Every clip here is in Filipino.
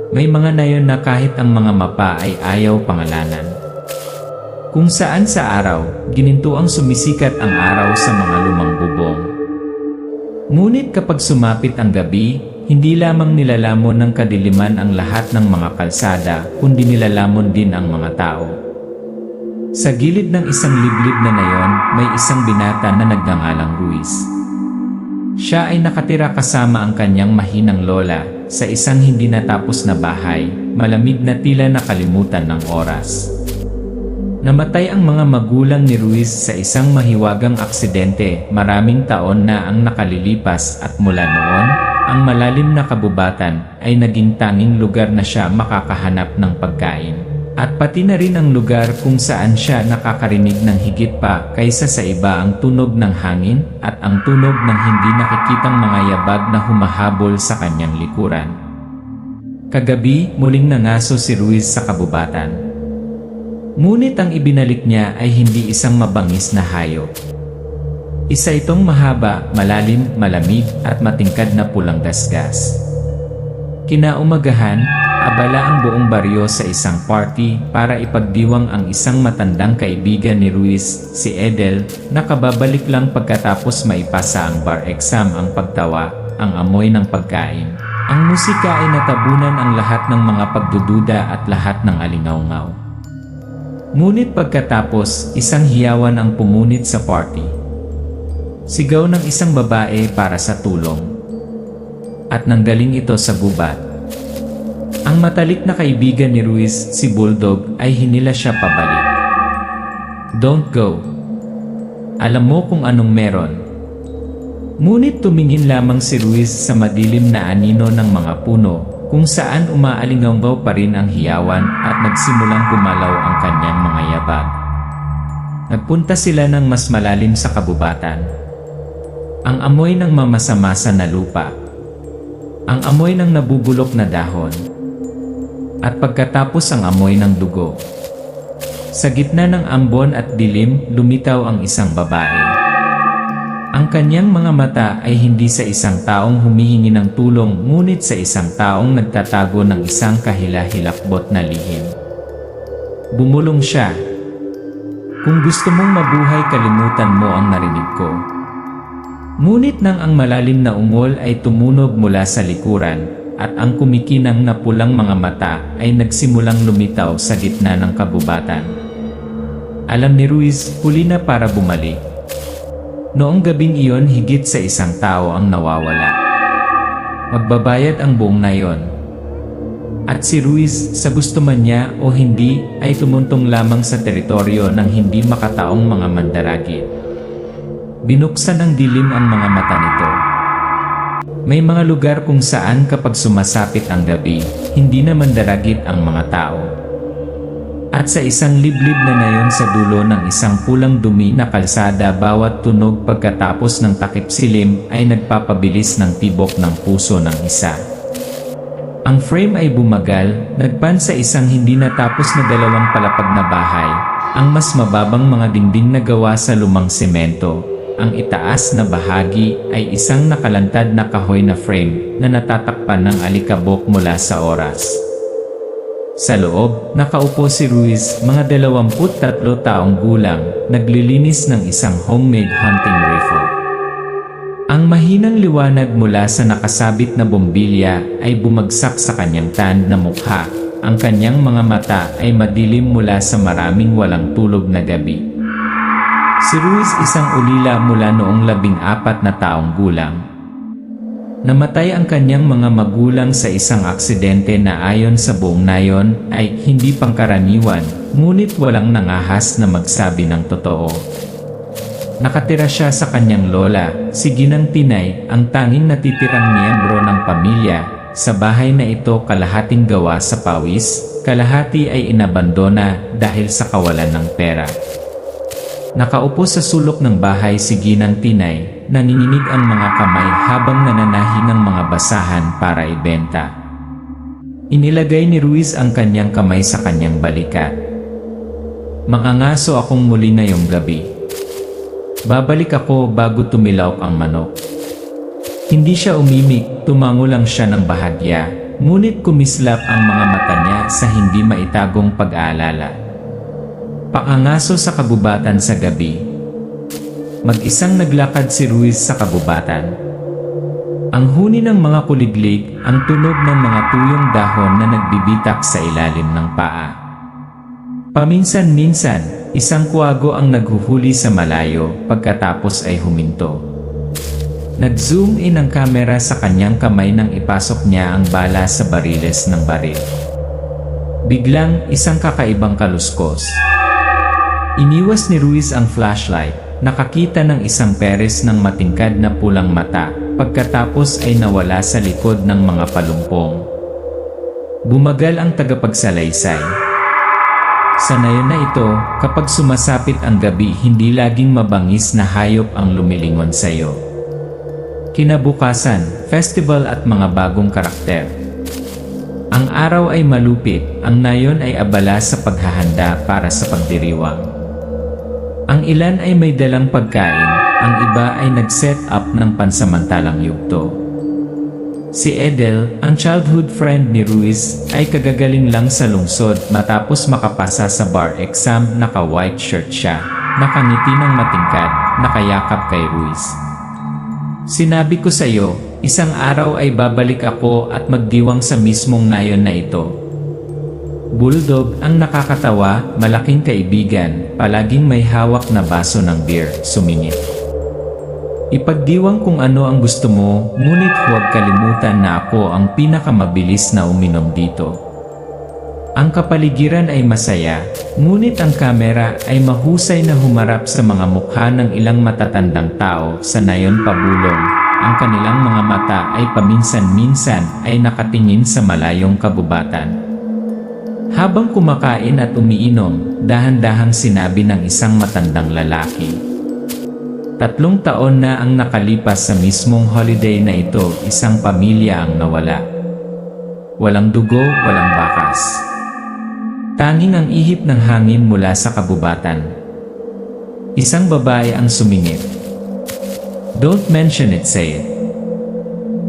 May mga nayon na kahit ang mga mapa ay ayaw pangalanan. Kung saan sa araw, gininto ang sumisikat ang araw sa mga lumang bubong. Ngunit kapag sumapit ang gabi, hindi lamang nilalamon ng kadiliman ang lahat ng mga kalsada, kundi nilalamon din ang mga tao. Sa gilid ng isang liblib na nayon, may isang binata na nagngangalang Ruiz. Siya ay nakatira kasama ang kanyang mahinang lola sa isang hindi natapos na bahay, malamig na tila nakalimutan ng oras. Namatay ang mga magulang ni Ruiz sa isang mahiwagang aksidente maraming taon na ang nakalilipas at mula noon, ang malalim na kabubatan ay naging tanging lugar na siya makakahanap ng pagkain. At pati na rin ang lugar kung saan siya nakakarinig ng higit pa kaysa sa iba ang tunog ng hangin at ang tunog ng hindi nakikitang mga yabag na humahabol sa kanyang likuran. Kagabi, muling nangaso si Ruiz sa kabubatan. Ngunit ang ibinalik niya ay hindi isang mabangis na hayop. Isa itong mahaba, malalim, malamig at matingkad na pulang gasgas. Kinaumagahan, abala ang buong baryo sa isang party para ipagdiwang ang isang matandang kaibigan ni Ruiz, si Edel, na kababalik lang pagkatapos maipasa ang bar exam. Ang pagtawa, ang amoy ng pagkain. Ang musika ay natabunan ang lahat ng mga pagdududa at lahat ng alingaw-ngaw. Ngunit pagkatapos, isang hiyawan ang pumunit sa party. Sigaw ng isang babae para sa tulong. At nanggaling ito sa gubat. Ang matalik na kaibigan ni Ruiz, si Bulldog, ay hinila siya pabalik. "Don't go. Alam mo kung anong meron." Ngunit tumingin lamang si Ruiz sa madilim na anino ng mga puno, kung saan umaalingaw pa rin ang hiyawan at nagsimulang gumalaw ang kanyang mga yabag. Nagpunta sila ng mas malalim sa kabubatan. Ang amoy ng mamasa-masa na lupa. Ang amoy ng nabubulok na dahon. At pagkatapos ang amoy ng dugo. Sa gitna ng ambon at dilim, lumitaw ang isang babae. Ang kanyang mga mata ay hindi sa isang taong humihingi ng tulong, ngunit sa isang taong nagtatago ng isang kahila-hilakbot na lihim. Bumulong siya. "Kung gusto mong mabuhay, kalimutan mo ang narinig ko." Ngunit nang ang malalim na ungol ay tumunog mula sa likuran, at ang kumikinang na pulang mga mata ay nagsimulang lumitaw sa gitna ng kabubatan. Alam ni Ruiz, huli na para bumalik. Noong gabing iyon, higit sa isang tao ang nawawala. Magbabayad ang buong nayon. At si Ruiz, sa gusto man niya o hindi, ay tumuntong lamang sa teritoryo ng hindi makataong mga mandaragit. Binuksan ng dilim ang mga mata nito. May mga lugar kung saan kapag sumasapit ang gabi, hindi na mandaragit ang mga tao. At sa isang liblib na nayon sa dulo ng isang pulang dumi na kalsada, bawat tunog pagkatapos ng takip silim ay nagpapabilis ng tibok ng puso ng isa. Ang frame ay bumagal, nagpan sa isang hindi natapos na dalawang palapag na bahay, ang mas mababang mga dingding na gawa sa lumang semento. Ang itaas na bahagi ay isang nakalantad na kahoy na frame na natatakpan ng alikabok mula sa oras. Sa loob, nakaupo si Ruiz, mga 23 taong gulang, naglilinis ng isang homemade hunting rifle. Ang mahinang liwanag mula sa nakasabit na bombilya ay bumagsak sa kanyang tanned na mukha. Ang kanyang mga mata ay madilim mula sa maraming walang tulog na gabi. Si Ruiz isang ulila mula noong 14 na taong gulang. Namatay ang kanyang mga magulang sa isang aksidente na ayon sa buong nayon ay hindi pangkaraniwan, ngunit walang nangahas na magsabi ng totoo. Nakatira siya sa kanyang lola, si Ginang Tinay, ang tanging natitirang miyembro ng pamilya. Sa bahay na ito, kalahating gawa sa pawis, kalahati ay inabandona dahil sa kawalan ng pera. Nakaupo sa sulok ng bahay si Ginang Tinay, nanginginig ang mga kamay habang nananahi ng mga basahan para ibenta. Inilagay ni Ruiz ang kanyang kamay sa kanyang balikat. "Mangangaso akong muli ngayong gabi. Babalik ako bago tumilaw ang manok." Hindi siya umimik, tumango lang siya ng bahagya, ngunit kumislap ang mga mata niya sa hindi maitagong pag-aalala. Paangaso sa kabubatan sa gabi. Mag-isang naglakad si Ruiz sa kabubatan. Ang huni ng mga kuliglig, ang tunog ng mga tuyong dahon na nagbibitak sa ilalim ng paa. Paminsan-minsan, isang kuwago ang naghuhuli sa malayo, pagkatapos ay huminto. Nag-zoom in ang kamera sa kanyang kamay nang ipasok niya ang bala sa bariles ng baril. Biglang, isang kakaibang kaluskos. Iniwas ni Ruiz ang flashlight, nakakita ng isang peres ng matingkad na pulang mata, pagkatapos ay nawala sa likod ng mga palumpong. Bumagal ang tagapagsalaysay. Sa nayon na ito, kapag sumasapit ang gabi, hindi laging mabangis na hayop ang lumilingon sa iyo. Kinabukasan, festival at mga bagong karakter. Ang araw ay malupit, ang nayon ay abala sa paghahanda para sa pagdiriwang. Ang ilan ay may dalang pagkain, ang iba ay nag-set up ng pansamantalang yugto. Si Edel, ang childhood friend ni Ruiz, ay kagagaling lang sa lungsod matapos makapasa sa bar exam. Naka-white shirt siya, nakangiti ng matingkad, nakayakap kay Ruiz. Sinabi ko sa iyo, isang araw ay babalik ako at magdiwang sa mismong nayon na ito. Bulldog, ang nakakatawa, malaking kaibigan, palaging may hawak na baso ng beer, sumingit. Ipagdiwang kung ano ang gusto mo, ngunit huwag kalimutan na ako ang pinakamabilis na uminom dito. Ang kapaligiran ay masaya, ngunit ang kamera ay mahusay na humarap sa mga mukha ng ilang matatandang tao sa nayon pabulong. Ang kanilang mga mata ay paminsan-minsan ay nakatingin sa malayong kabubatan. Habang kumakain at umiinom, dahan-dahang sinabi ng isang matandang lalaki. 3 taon na ang nakalipas sa mismong holiday na ito, isang pamilya ang nawala. Walang dugo, walang bakas. Tanging ang ihip ng hangin mula sa kabubatan. Isang babae ang sumingit. Don't mention it, say it.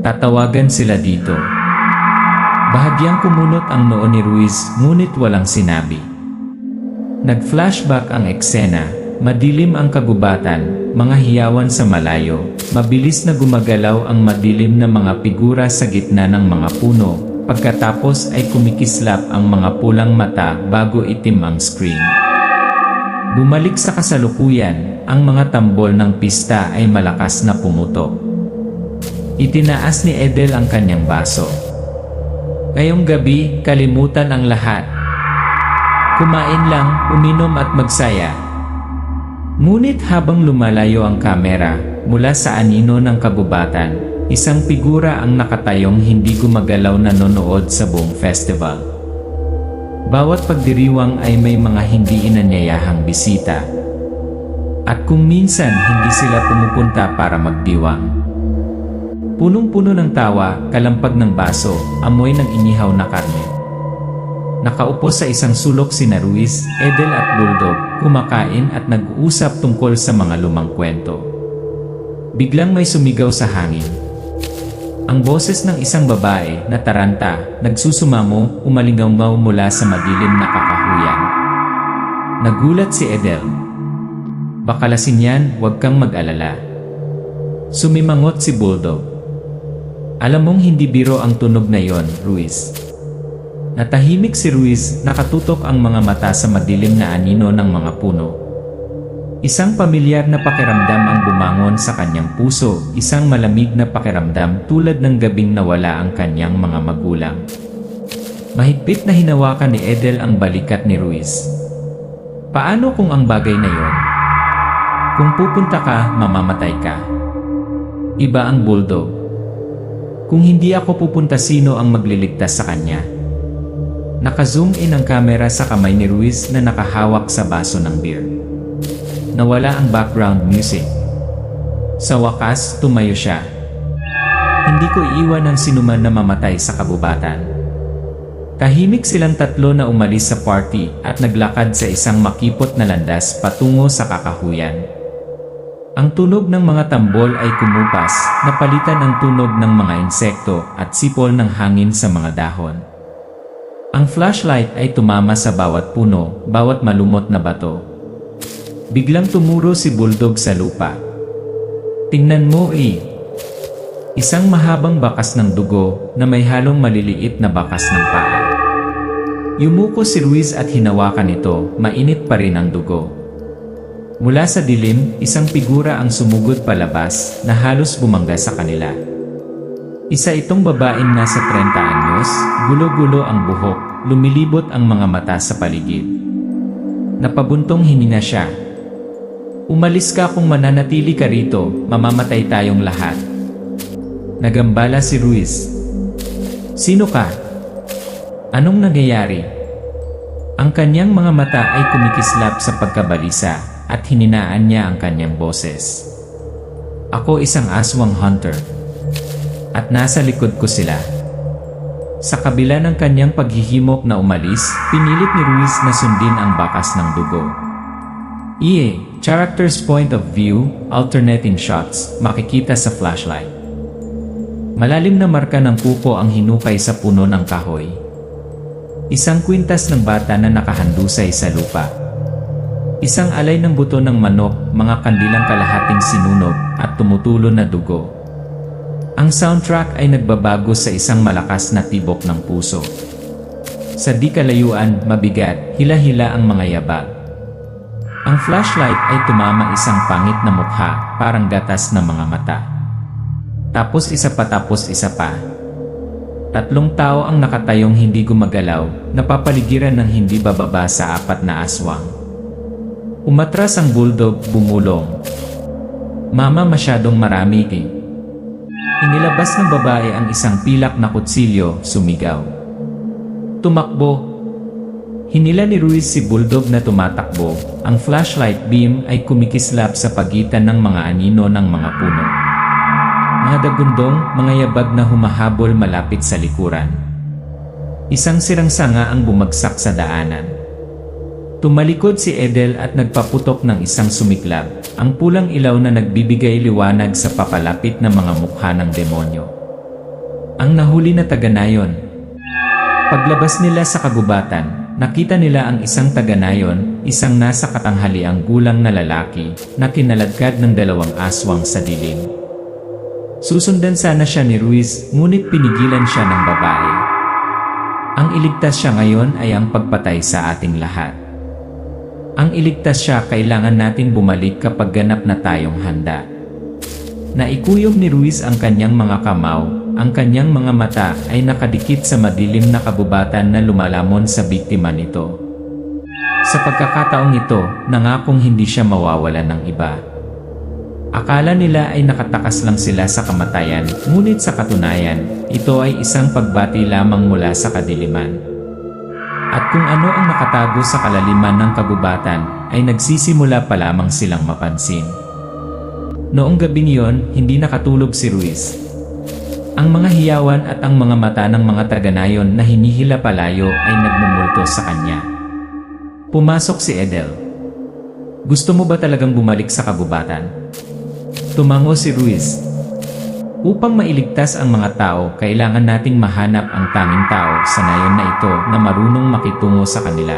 Tatawagan sila dito. Bahagyang kumunot ang noo ni Ruiz, ngunit walang sinabi. Nag-flashback ang eksena, madilim ang kagubatan, mga hiyawan sa malayo, mabilis na gumagalaw ang madilim na mga figura sa gitna ng mga puno, pagkatapos ay kumikislap ang mga pulang mata bago itim ang screen. Bumalik sa kasalukuyan, ang mga tambol ng pista ay malakas na pumutok. Itinaas ni Edel ang kanyang baso. Ngayong gabi, kalimutan ang lahat. Kumain lang, uminom at magsaya. Ngunit habang lumalayo ang kamera, mula sa anino ng kabubatan, isang figura ang nakatayong hindi gumagalaw na nanonood sa buong festival. Bawat pagdiriwang ay may mga hindi inanyayahang bisita. At kung minsan hindi sila pumupunta para magdiwang. Punong-puno ng tawa, kalampag ng baso, amoy ng inihaw na karne. Nakaupo sa isang sulok sina Ruiz, Edel at Bulldog, kumakain at nag-uusap tungkol sa mga lumang kwento. Biglang may sumigaw sa hangin. Ang boses ng isang babae na taranta, nagsusumamo, umalingaw mula sa madilim na kakahuyan. Nagulat si Edel. Baka lasing yan, huwag kang mag-alala. Sumimangot si Bulldog. Alam mong hindi biro ang tunog na yon, Ruiz. Natahimik si Ruiz, nakatutok ang mga mata sa madilim na anino ng mga puno. Isang pamilyar na pakiramdam ang bumangon sa kanyang puso, isang malamig na pakiramdam tulad ng gabing nawala ang kanyang mga magulang. Mahigpit na hinawakan ni Edel ang balikat ni Ruiz. Paano kung ang bagay na yon? Kung pupunta ka, mamamatay ka. Iba ang Bulldog. Kung hindi ako pupunta, sino ang magliligtas sa kanya? Naka-zoom in ang kamera sa kamay ni Ruiz na nakahawak sa baso ng beer. Nawala ang background music. Sa wakas, tumayo siya. Hindi ko iiwan ang sinuman na mamatay sa kabubatan. Tahimik silang tatlo na umalis sa party at naglakad sa isang makipot na landas patungo sa kakahuyan. Ang tunog ng mga tambol ay kumupas, napalitan ang tunog ng mga insekto at sipol ng hangin sa mga dahon. Ang flashlight ay tumama sa bawat puno, bawat malumot na bato. Biglang tumuro si Bulldog sa lupa. Tingnan mo Isang mahabang bakas ng dugo na may halong maliliit na bakas ng paa. Yumuko si Ruiz at hinawakan ito, mainit pa rin ang dugo. Mula sa dilim, isang figura ang sumugod palabas na halos bumangga sa kanila. Isa itong babaeng nasa 30 anyos, gulo-gulo ang buhok, lumilibot ang mga mata sa paligid. Napabuntong hininga siya. Umalis ka kung mananatili ka rito, mamamatay tayong lahat. Nagambala si Ruiz. Sino ka? Anong nangyayari? Ang kanyang mga mata ay kumikislap sa pagkabalisa at hininaan niya ang kanyang boses. Ako isang aswang hunter. At nasa likod ko sila. Sa kabila ng kanyang paghihimok na umalis, pinilit ni Ruiz na sundin ang bakas ng dugo. Character's point of view, alternating shots, makikita sa flashlight. Malalim na marka ng kuko ang hinukay sa puno ng kahoy. Isang kwintas ng bata na nakahandusay sa lupa. Isang alay ng buto ng manok, mga kandilang kalahating sinunog at tumutulo na dugo. Ang soundtrack ay nagbabago sa isang malakas na tibok ng puso. Sa di kalayuan, mabigat, hila-hila ang mga yabag. Ang flashlight ay tumama isang pangit na mukha, parang gatas na mga mata. Tapos isa pa. 3 tao ang nakatayong hindi gumagalaw, napapaligiran ng hindi bababa sa 4 na aswang. Umatras ang bulldog, bumulong. Mama, masyadong marami Inilabas ng babae ang isang pilak na kutsilyo, sumigaw. Tumakbo. Hinila ni Ruiz si Bulldog na tumatakbo. Ang flashlight beam ay kumikislap sa pagitan ng mga anino ng mga puno. Mga dagundong, mga yabag na humahabol malapit sa likuran. Isang sirang sanga ang bumagsak sa daanan. Tumalikod si Edel at nagpaputok ng isang sumiklab, ang pulang ilaw na nagbibigay liwanag sa papalapit na mga mukha ng demonyo. Ang nahuli na taga-nayon. Paglabas nila sa kagubatan, nakita nila ang isang taga-nayon, isang nasa katanghaliang gulang na lalaki, na kinaladkad ng 2 aswang sa dilim. Susundan sana siya ni Ruiz, ngunit pinigilan siya ng babae. Ang iligtas siya ngayon ay ang pagpatay sa ating lahat. Ang iligtas siya, kailangan natin bumalik kapag ganap na tayong handa. Naikuyog ni Ruiz ang kanyang mga kamao, ang kanyang mga mata ay nakadikit sa madilim na kabubatan na lumalamon sa biktima nito. Sa pagkakataong ito, nangakong hindi siya mawawalan ng iba. Akala nila ay nakatakas lang sila sa kamatayan, ngunit sa katunayan, ito ay isang pagbati lamang mula sa kadiliman. At kung ano ang nakatago sa kalaliman ng kagubatan, ay nagsisimula pa lamang silang mapansin. Noong gabing iyon, hindi nakatulog si Ruiz. Ang mga hiyawan at ang mga mata ng mga taga-nayon na hinihila palayo ay nagmumulto sa kanya. Pumasok si Edel. Gusto mo ba talagang bumalik sa kagubatan? Tumango si Ruiz. Upang mailigtas ang mga tao, kailangan nating mahanap ang tanging tao sa nayon na ito na marunong makitungo sa kanila.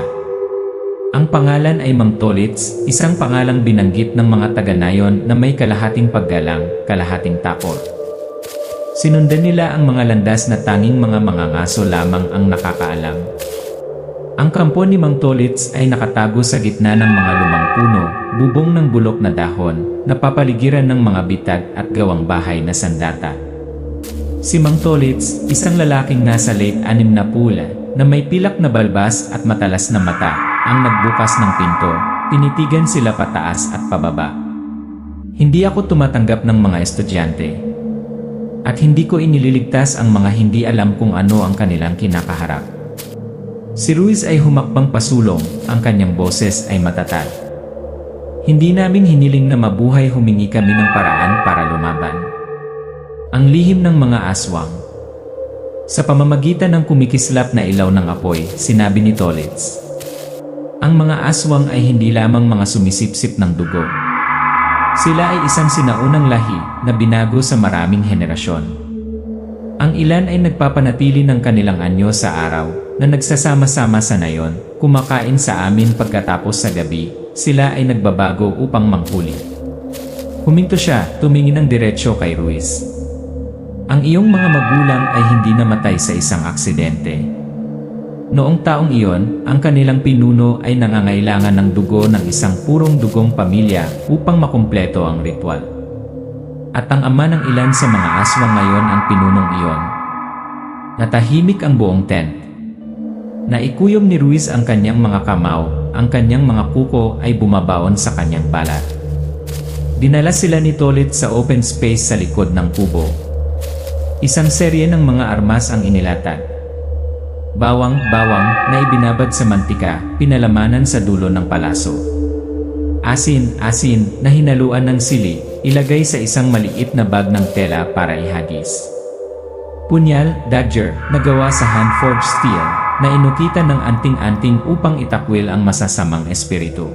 Ang pangalan ay Mang Tolits, isang pangalang binanggit ng mga taga-nayon na may kalahating paggalang, kalahating takot. Sinundan nila ang mga landas na tanging mga mangangaso lamang ang nakakaalam. Ang kampo ni Mang Tolits ay nakatago sa gitna ng mga lumang puno, bubong ng bulok na dahon, napapaligiran ng mga bitag at gawang bahay na sandata. Si Mang Tolits, isang lalaking nasa late 60 na may pilak na balbas at matalas na mata, ang nagbukas ng pinto, tinitigan sila pataas at pababa. Hindi ako tumatanggap ng mga estudyante. At hindi ko inililigtas ang mga hindi alam kung ano ang kanilang kinakaharap. Si Ruiz ay humakbang pasulong, ang kanyang boses ay matatag. Hindi namin hiniling na mabuhay, humingi kami ng paraan para lumaban. Ang lihim ng mga aswang. Sa pamamagitan ng kumikislap na ilaw ng apoy, sinabi ni Tolits. Ang mga aswang ay hindi lamang mga sumisipsip ng dugo. Sila ay isang sinaunang lahi na binago sa maraming henerasyon. Ang ilan ay nagpapanatili ng kanilang anyo sa araw na nagsasama-sama sa nayon, kumakain sa amin pagkatapos sa gabi, sila ay nagbabago upang manghuli. Huminto siya, tumingin ng diretsyo kay Ruiz. Ang iyong mga magulang ay hindi namatay sa isang aksidente. Noong taong iyon, ang kanilang pinuno ay nangangailangan ng dugo ng isang purong dugong pamilya upang makumpleto ang ritual. At ang ama ng ilan sa mga aswang ngayon ang pinunong iyon. Natahimik ang buong tent. Naikuyom ni Ruiz ang kanyang mga kamao, ang kanyang mga kuko ay bumabaon sa kanyang balat. Dinala sila ni Tolit sa open space sa likod ng kubo. Isang serye ng mga armas ang inilatag. Bawang na ibinabad sa mantika, pinalamanan sa dulo ng palaso. Asin na hinaluan ng sili, ilagay sa isang maliit na bag ng tela para ihagis. Punyal, dagger, na gawa sa hand-forged steel, na inukitan ng anting-anting upang itakwil ang masasamang espiritu.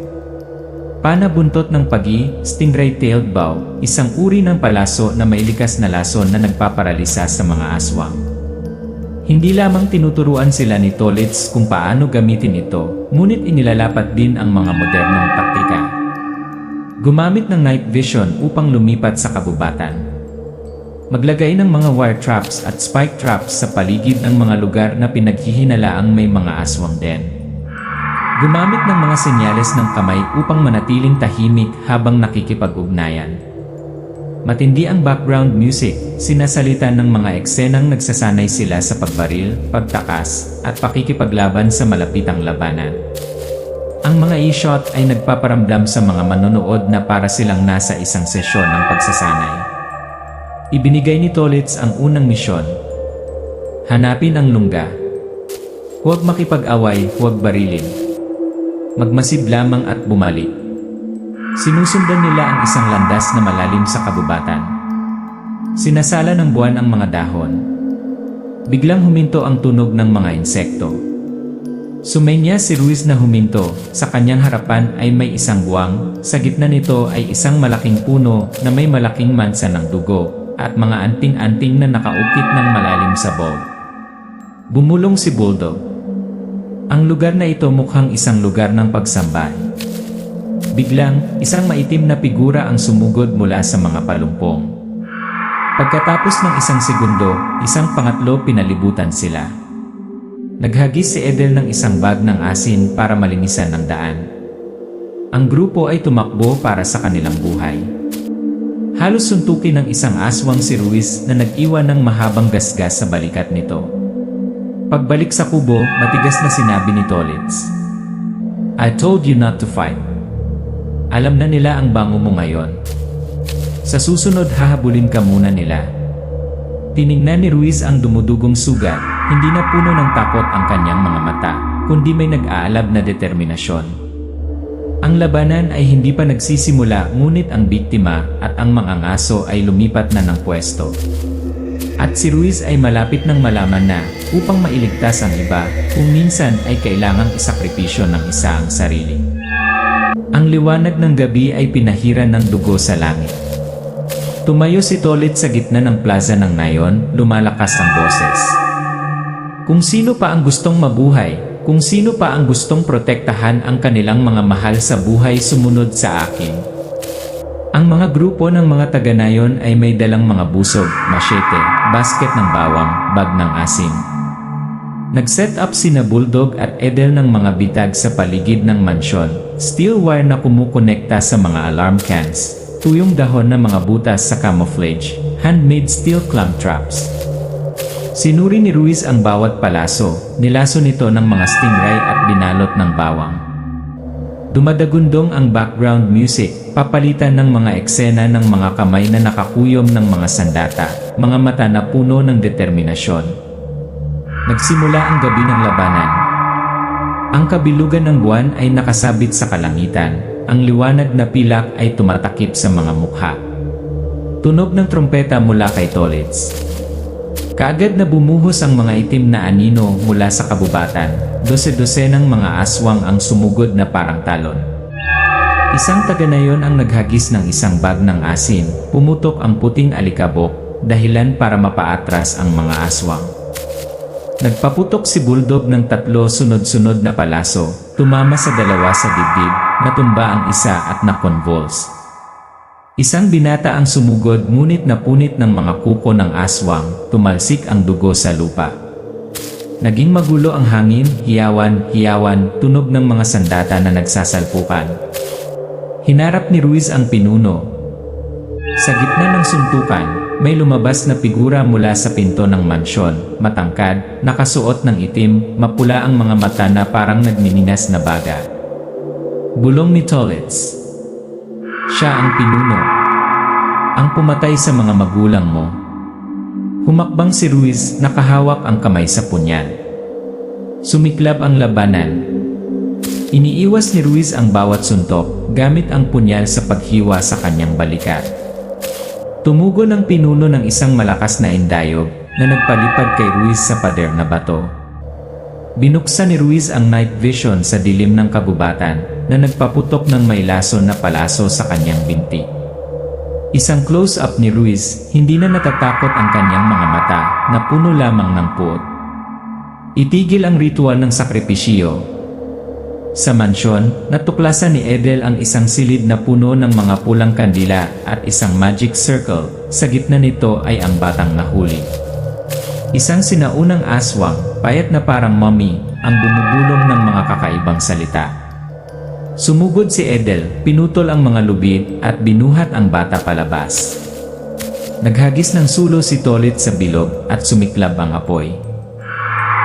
Panabuntot ng pagi, stingray-tailed bow, isang uri ng palaso na may likas na lason na nagpaparalisa sa mga aswang. Hindi lamang tinuturuan sila ni Tolitz kung paano gamitin ito, ngunit inilalapat din ang mga modernong taktika. Gumamit ng night vision upang lumipat sa kabubatan. Maglagay ng mga wire traps at spike traps sa paligid ng mga lugar na pinaghihinalaang may mga aswang din. Gumamit ng mga senyales ng kamay upang manatiling tahimik habang nakikipag-ugnayan. Matindi ang background music, sinasalita ng mga eksenang nagsasanay sila sa pagbaril, pagtakas, at pakikipaglaban sa malapitang labanan. Ang mga e-shot ay nagpaparamdam sa mga manonood na para silang nasa isang sesyon ng pagsasanay. Ibinigay ni Tolitz ang unang misyon. Hanapin ang lungga. Huwag makipag-away, huwag barilin. Magmasid lamang at bumalik. Sinusundan nila ang isang landas na malalim sa kabubatan. Sinasala ng buwan ang mga dahon. Biglang huminto ang tunog ng mga insekto. Sumenya si Ruiz na huminto, sa kanyang harapan ay may isang buwang, sa gitna nito ay isang malaking puno na may malaking mansa ng dugo, at mga anting-anting na nakaukit ng malalim sa bowl. Bumulong si Bulldog. Ang lugar na ito mukhang isang lugar ng pagsamba. Biglang, isang maitim na figura ang sumugod mula sa mga palumpong. Pagkatapos ng isang segundo, isang pangatlo pinalibutan sila. Naghagis si Edel ng isang bag ng asin para malinisan ang daan. Ang grupo ay tumakbo para sa kanilang buhay. Halos suntukin ng isang aswang si Ruiz na nag-iwan ng mahabang gasgas sa balikat nito. Pagbalik sa kubo, matigas na sinabi ni Tolitz, "I told you not to fight." Alam na nila ang bango mo ngayon. Sa susunod hahabulin ka muna nila. Tiningnan ni Ruiz ang dumudugong sugat, hindi na puno ng takot ang kanyang mga mata, kundi may nag-aalab na determinasyon. Ang labanan ay hindi pa nagsisimula ngunit ang biktima at ang mga ngaso ay lumipat na ng pwesto. At si Ruiz ay malapit ng malaman na, upang mailigtas ang iba, kung minsan ay kailangang isakripisyo ng isa ang sarili. Ang liwanag ng gabi ay pinahiran ng dugo sa langit. Tumayo si Tolit sa gitna ng plaza ng nayon, lumalakas ang boses. Kung sino pa ang gustong mabuhay, kung sino pa ang gustong protektahan ang kanilang mga mahal sa buhay, sumunod sa akin. Ang mga grupo ng mga taga-nayon ay may dalang mga busog, masyete, basket ng bawang, bag ng asin. Nag-set up sina Bulldog at Edel ng mga bitag sa paligid ng mansyon, steel wire na kumukonekta sa mga alarm cans, tuyong dahon na mga butas sa camouflage, handmade steel clamp traps. Sinuri ni Ruiz ang bawat palaso, nilaso nito ng mga stingray at binalot ng bawang. Dumadagundong ang background music, papalitan ng mga eksena ng mga kamay na nakakuyom ng mga sandata, mga mata na puno ng determinasyon. Nagsimula ang gabi ng labanan. Ang kabilugan ng buwan ay nakasabit sa kalangitan, ang liwanag na pilak ay tumatakip sa mga mukha. Tunog ng trompeta mula kay Tolitz. Kaagad na bumuhos ang mga itim na anino mula sa kabubatan, dose-dosenang mga aswang ang sumugod na parang talon. Isang taga-nayon ang naghagis ng isang bag ng asin, pumutok ang puting alikabok, dahilan para mapaatras ang mga aswang. Nagpaputok si Bulldog ng 3 sunod-sunod na palaso, tumama sa 2 sa dibdib, natumba ang isa at nakonvuls. Isang binata ang sumugod ngunit napunit ng mga kuko ng aswang, tumalsik ang dugo sa lupa. Naging magulo ang hangin, hiyawan, tunog ng mga sandata na nagsasalpukan. Hinarap ni Ruiz ang pinuno. Sa gitna ng suntukan, may lumabas na figura mula sa pinto ng mansyon, matangkad, nakasuot ng itim, mapula ang mga mata na parang nagmininas na baga. Bulong ni Tolitz. Siya ang pinuno. Ang pumatay sa mga magulang mo. Humakbang si Ruiz, nakahawak ang kamay sa punyal. Sumiklab ang labanan. Iniiwas ni Ruiz ang bawat suntok, gamit ang punyal sa paghiwa sa kanyang balikat. Tumugon ang pinuno ng isang malakas na indayog na nagpalipad kay Ruiz sa pader na bato. Binuksan ni Ruiz ang night vision sa dilim ng kagubatan na nagpaputok ng may lason na palaso sa kanyang binti. Isang close-up ni Ruiz, hindi na natatakot ang kanyang mga mata na puno lamang ng puot. Itigil ang ritual ng sakripisyo. Sa mansyon, natuklasan ni Edel ang isang silid na puno ng mga pulang kandila at isang magic circle, sa gitna nito ay ang batang nahuli. Isang sinaunang aswang, payat na parang mummy, ang bumubulong ng mga kakaibang salita. Sumugod si Edel, pinutol ang mga lubid at binuhat ang bata palabas. Naghagis ng sulo si Tolit sa bilog at sumiklab ang apoy.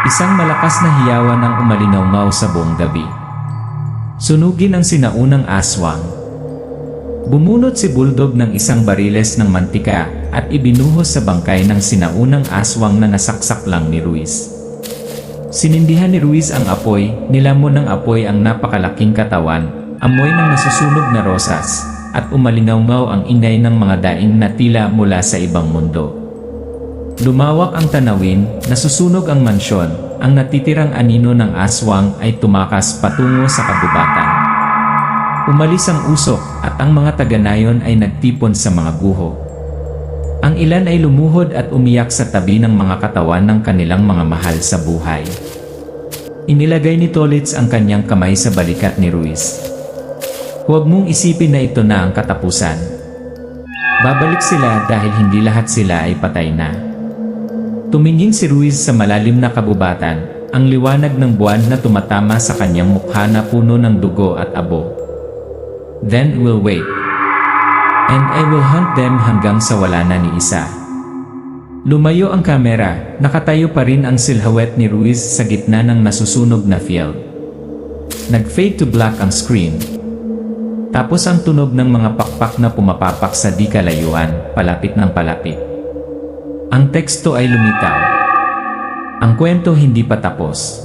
Isang malakas na hiyawan ang umalingaw sa buong gabi. Sunugin ang sinaunang aswang. Bumunot si Bulldog ng isang bariles ng mantika at ibinuhos sa bangkay ng sinaunang aswang na nasaksak lang ni Ruiz. Sinindihan ni Ruiz ang apoy, nilamon ng apoy ang napakalaking katawan, amoy ng nasusunog na rosas, at umalingaw ang ingay ng mga daing na tila mula sa ibang mundo. Lumawak ang tanawin, nasusunog ang mansyon, ang natitirang anino ng aswang ay tumakas patungo sa kagubatan. Umalis ang usok at ang mga taga-nayon ay nagtipon sa mga guho. Ang ilan ay lumuhod at umiyak sa tabi ng mga katawan ng kanilang mga mahal sa buhay. Inilagay ni Tolitz ang kanyang kamay sa balikat ni Ruiz. Huwag mong isipin na ito na ang katapusan. Babalik sila dahil hindi lahat sila ay patay na. Tumingin si Ruiz sa malalim na kabubatan, ang liwanag ng buwan na tumatama sa kanyang mukha na puno ng dugo at abo. Then we'll wait. And I will hunt them hanggang sa wala na ni isa. Lumayo ang kamera, nakatayo pa rin ang silhouette ni Ruiz sa gitna ng nasusunog na field. Nag-fade to black ang screen. Tapos ang tunog ng mga pakpak na pumapapak sa di kalayuan, palapit ng palapit. Ang teksto ay lumitaw. Ang kwento hindi pa tapos.